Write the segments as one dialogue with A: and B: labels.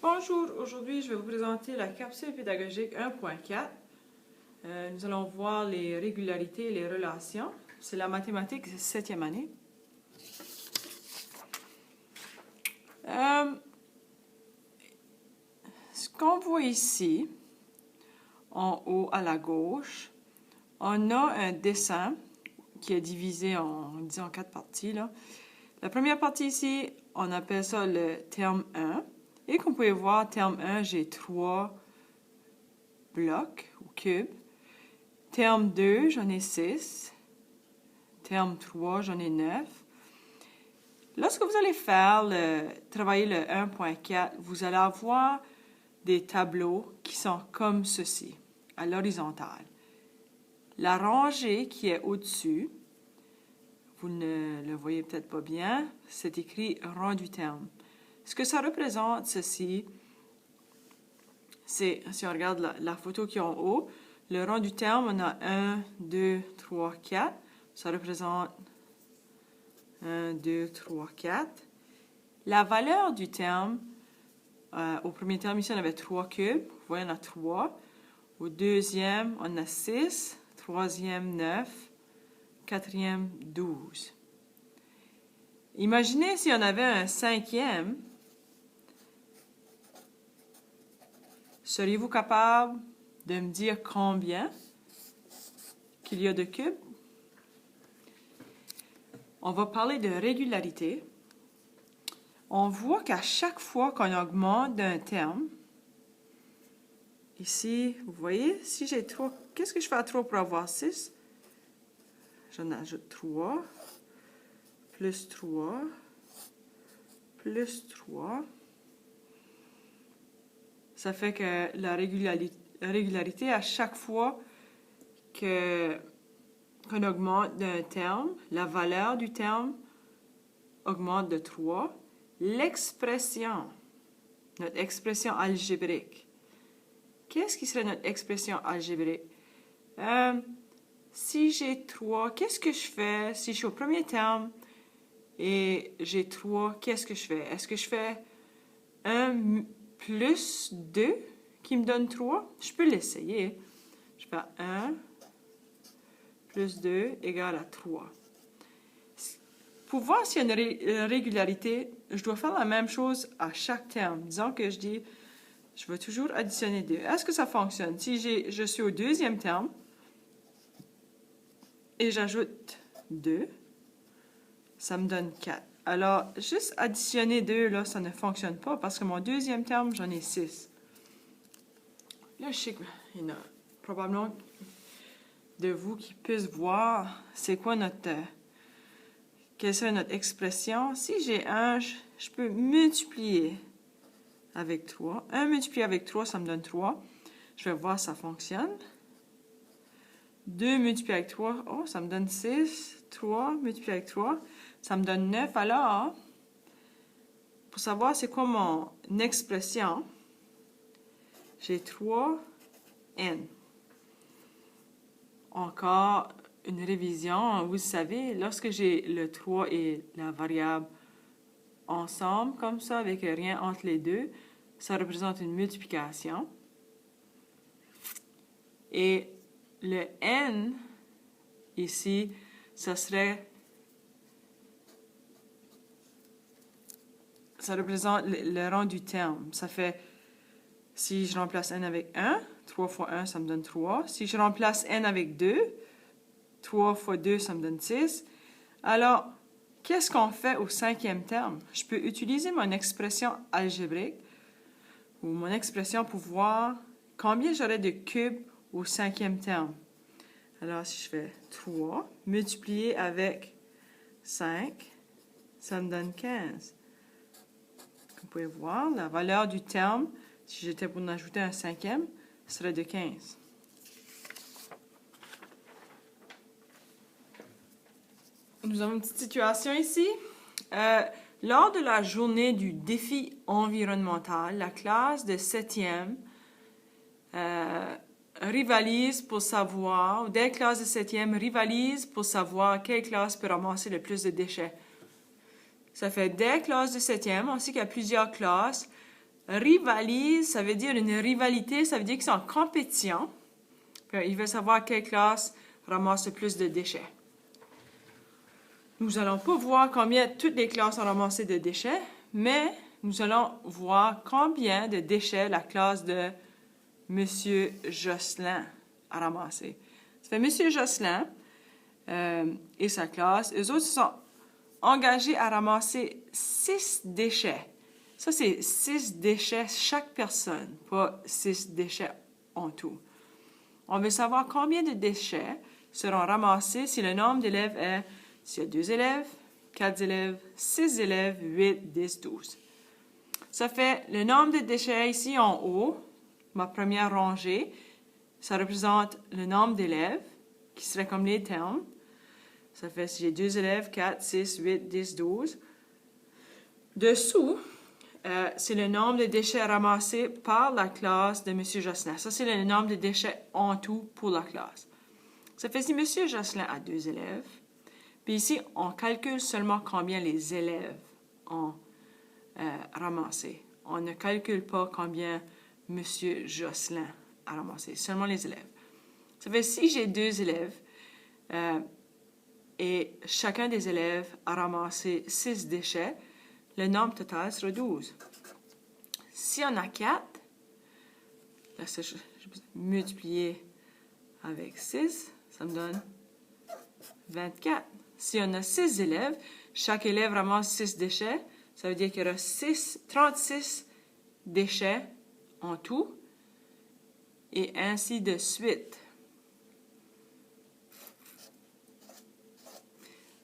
A: Bonjour, aujourd'hui je vais vous présenter la capsule pédagogique 1.4. Nous allons voir les régularités et les relations. C'est la mathématique 7e année. Ce qu'on voit ici, en haut à la gauche, on a un dessin qui est divisé en, disons, 4 parties. Là. La première partie ici, on appelle ça le terme 1. Et comme vous pouvez voir, terme 1, j'ai 3 blocs ou cubes. Terme 2, j'en ai 6. Terme 3, j'en ai 9. Lorsque vous allez travailler le 1.4, vous allez avoir des tableaux qui sont comme ceci, à l'horizontale. La rangée qui est au-dessus, vous ne le voyez peut-être pas bien, c'est écrit rang du terme. Ce que ça représente, ceci, c'est, si on regarde la photo qui est en haut, le rang du terme, on a 1, 2, 3, 4. Ça représente 1, 2, 3, 4. La valeur du terme, au premier terme, ici, on avait 3 cubes. Vous voyez, on a 3. Au deuxième, on a 6. Troisième, 9. Quatrième, 12. Imaginez si on avait un cinquième. Seriez-vous capable de me dire combien qu'il y a de cubes? On va parler de régularité. On voit qu'à chaque fois qu'on augmente d'un terme, ici, vous voyez, si j'ai 3, qu'est-ce que je fais à 3 pour avoir 6? J'en ajoute 3, plus 3, plus 3. Ça fait que la régularité, à chaque fois qu'on augmente d'un terme, la valeur du terme augmente de 3. L'expression, notre expression algébrique. Qu'est-ce qui serait notre expression algébrique? Si j'ai 3, qu'est-ce que je fais? Si je suis au premier terme et j'ai 3, qu'est-ce que je fais? Est-ce que je fais 1 plus 2 qui me donne 3? Je peux l'essayer. Je fais 1 plus 2 égale à 3. Pour voir s'il y a une régularité, je dois faire la même chose à chaque terme. Disons que je dis, je vais toujours additionner 2. Est-ce que ça fonctionne? Si je suis au deuxième terme et j'ajoute 2, ça me donne 4. Alors, juste additionner 2, là, ça ne fonctionne pas parce que mon deuxième terme, j'en ai 6. Là, je sais qu'il y en a probablement de vous qui puissent voir c'est quoi quelle serait notre expression. Si j'ai 1, je peux multiplier avec 3. 1 multiplié avec 3, ça me donne 3. Je vais voir si ça fonctionne. 2 multiplié avec 3, oh, ça me donne 6. 3 multiplié avec 3, ça me donne 9. Alors, pour savoir c'est quoi mon expression, j'ai 3n. Encore une révision. Vous savez, lorsque j'ai le 3 et la variable ensemble, comme ça, avec rien entre les deux, ça représente une multiplication. Et le n, ici, ça représente le rang du terme. Ça fait, si je remplace n avec 1, 3 fois 1, ça me donne 3. Si je remplace n avec 2, 3 fois 2, ça me donne 6. Alors, qu'est-ce qu'on fait au cinquième terme? Je peux utiliser mon expression algébrique ou mon expression pour voir combien j'aurai de cubes au cinquième terme. Alors, si je fais 3 multiplié avec 5, ça me donne 15. Vous pouvez voir, la valeur du terme, si j'étais pour en ajouter un cinquième, serait de 15. Nous avons une petite situation ici. Lors de la journée du défi environnemental, la classe de 7e rivalise pour savoir, ou des classes de 7e rivalisent pour savoir quelle classe peut ramasser le plus de déchets. Ça fait des classes de 7e, on sait qu'il y a plusieurs classes. Rivalise, ça veut dire une rivalité, ça veut dire qu'ils sont en compétition. Ils veulent savoir quelle classe ramasse le plus de déchets. Nous allons pas voir combien toutes les classes ont ramassé de déchets, mais nous allons voir combien de déchets la classe de M. Josselin a ramassé. Ça fait M. Josselin et sa classe, eux autres se sont engagés à ramasser 6 déchets. Ça, c'est 6 déchets chaque personne, pas 6 déchets en tout. On veut savoir combien de déchets seront ramassés si le nombre d'élèves est, s'il y a 2 élèves, 4 élèves, 6 élèves, 8, 10, 12. Ça fait le nombre de déchets ici en haut, ma première rangée, ça représente le nombre d'élèves, qui serait comme les termes. Ça fait si j'ai 2 élèves, 4, 6, 8, 10, 12. Dessous, c'est le nombre de déchets ramassés par la classe de M. Josselin. Ça, c'est le nombre de déchets en tout pour la classe. Ça fait si M. Josselin a 2 élèves, puis ici, on calcule seulement combien les élèves ont ramassé. On ne calcule pas combien M. Josselin a ramassé, seulement les élèves. Ça fait si j'ai 2 élèves et chacun des élèves a ramassé 6 déchets, le nombre total sera 12. Si on a 4, là, je vais multiplier avec 6, ça me donne 24. Si on a 6 élèves, chaque élève ramasse 6 déchets, ça veut dire qu'il y aura 36 déchets en tout, et ainsi de suite.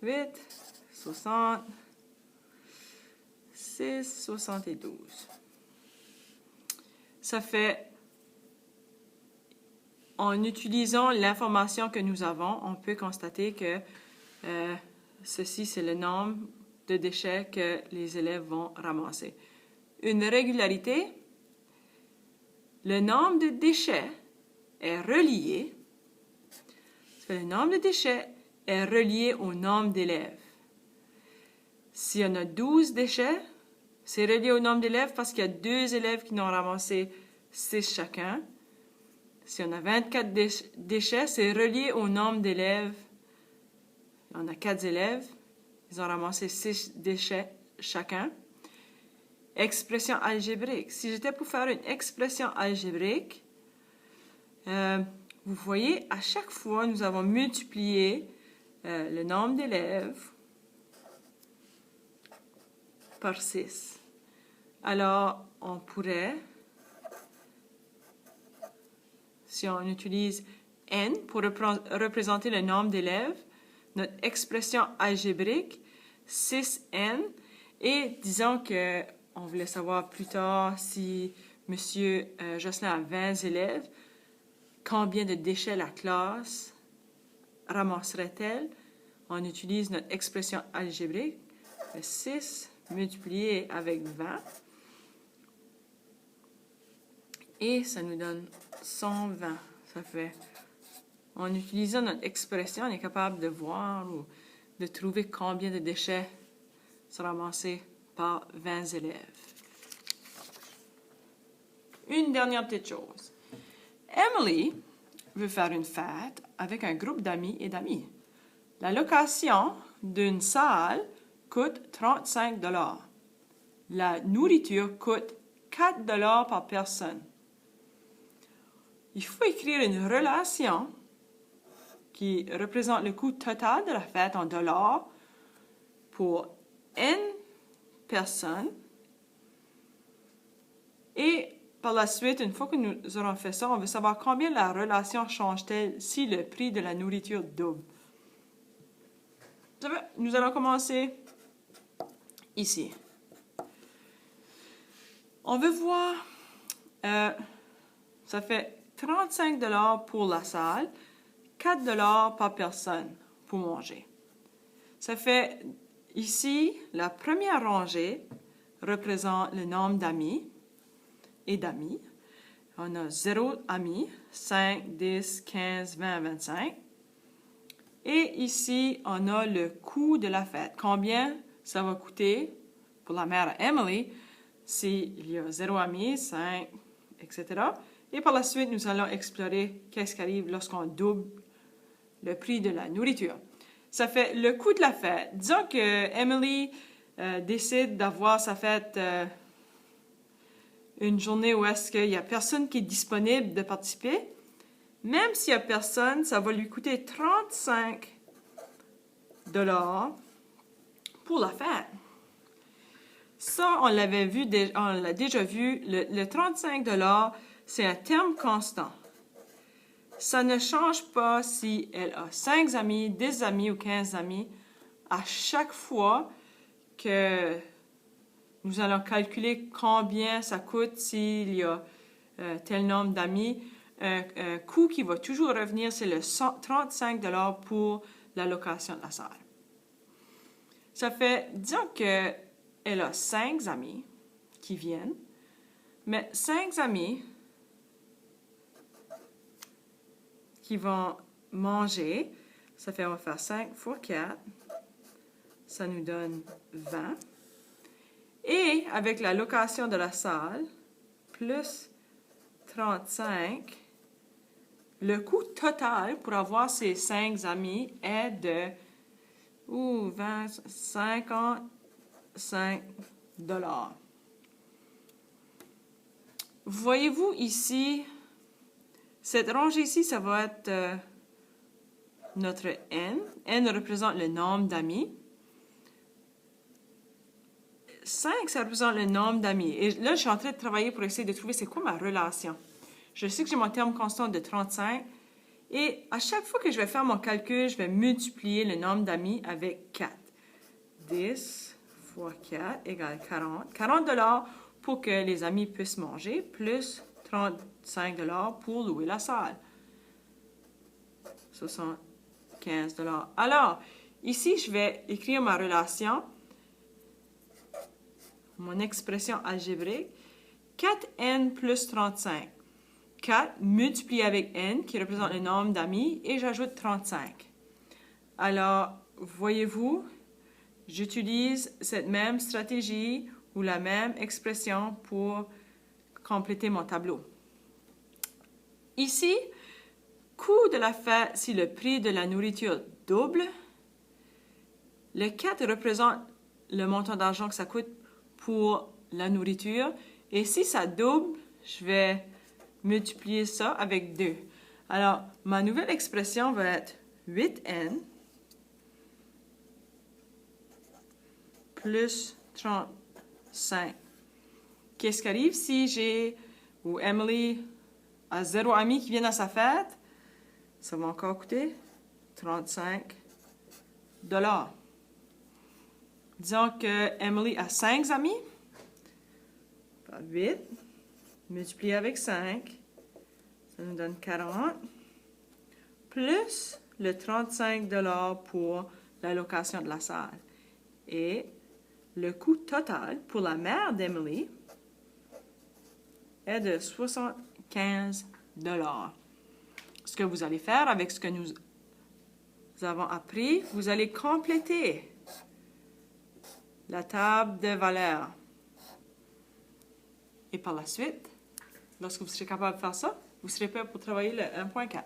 A: 8, 60, 6, 72. Ça fait, en utilisant l'information que nous avons, on peut constater que ceci, c'est le nombre de déchets que les élèves vont ramasser. Une régularité, le nombre de déchets est relié, le nombre de déchets est relié au nombre d'élèves. Si on a 12 déchets, c'est relié au nombre d'élèves parce qu'il y a 2 élèves qui n'ont ramassé 6 chacun. Si on a 24 déchets, c'est relié au nombre d'élèves. On a 4 élèves, ils ont ramassé 6 déchets chacun. Expression algébrique. Si j'étais pour faire une expression algébrique, vous voyez, à chaque fois, nous avons multiplié le nombre d'élèves par 6. Alors, on pourrait, si on utilise n pour représenter le nombre d'élèves, notre expression algébrique, 6n, et disons qu'on voulait savoir plus tard si M. Josselin a 20 élèves, combien de déchets la classe ramasserait-elle? On utilise notre expression algébrique, 6 multiplié avec 20, et ça nous donne 120. Ça fait, en utilisant notre expression, on est capable de voir ou de trouver combien de déchets sont ramassés par 20 élèves. Une dernière petite chose. Emily veut faire une fête avec un groupe d'amis et d'amis. La location d'une salle coûte 35 $. La nourriture coûte 4 $ par personne. Il faut écrire une relation qui représente le coût total de la fête en dollars pour n personnes. Et par la suite, une fois que nous aurons fait ça, on veut savoir combien la relation change-t-elle si le prix de la nourriture double. Nous allons commencer ici. On veut voir, ça fait 35 $ pour la salle, 4 $ par personne pour manger. Ça fait, ici, la première rangée représente le nombre d'amis et d'amis. On a 0 amis, 5, 10, 15, 20, 25. Et ici, on a le coût de la fête. Combien ça va coûter pour la mère Emily s'il y a 0 amis, 5, etc. Et par la suite, nous allons explorer qu'est-ce qui arrive lorsqu'on double le prix de la nourriture. Ça fait le coût de la fête. Disons que Emily décide d'avoir sa fête une journée où est-ce qu'il n'y a personne qui est disponible de participer. Même s'il n'y a personne, ça va lui coûter 35 $ pour la fête. Ça, on l'avait vu, on l'a déjà vu. Le 35 $, c'est un terme constant. Ça ne change pas si elle a 5 amis, 10 amis ou 15 amis. À chaque fois que nous allons calculer combien ça coûte s'il y a tel nombre d'amis, un coût qui va toujours revenir, c'est le 35 $ pour la location de la salle. Ça fait, disons qu'elle a 5 amis qui viennent, mais 5 amis qui vont manger, ça fait, on va faire 5 fois 4, ça nous donne 20. Et avec la location de la salle, plus 35, le coût total pour avoir ces 5 amis est de 55 $. Voyez-vous ici, cette rangée ici, ça va être notre N. N représente le nombre d'amis. 5, ça représente le nombre d'amis. Et là, je suis en train de travailler pour essayer de trouver c'est quoi ma relation. Je sais que j'ai mon terme constant de 35. Et à chaque fois que je vais faire mon calcul, je vais multiplier le nombre d'amis avec 4. 10 fois 4 égale 40. 40 $ pour que les amis puissent manger, plus 35 $ pour louer la salle. 75 $. Alors, ici, je vais écrire ma relation, mon expression algébrique. 4n plus 35. 4 multiplié avec n, qui représente le nombre d'amis, et j'ajoute 35. Alors, voyez-vous, j'utilise cette même stratégie ou la même expression pour compléter mon tableau. Ici, coût de la fête si le prix de la nourriture double. Le 4 représente le montant d'argent que ça coûte pour la nourriture. Et si ça double, je vais multiplier ça avec 2. Alors, ma nouvelle expression va être 8n plus 35. Qu'est-ce qui arrive si j'ai, ou Emily a 0 amis qui viennent à sa fête? Ça va encore coûter 35 $. Disons que Emily a 5 amis. 8 multiplié avec 5, ça nous donne 40, plus le 35 $ pour la location de la salle. Et le coût total pour la mère d'Emily est de 75 $. Ce que vous allez faire avec ce que nous avons appris, vous allez compléter la table de valeurs. Et par la suite, lorsque vous serez capable de faire ça, vous serez prêt pour travailler le 1.4.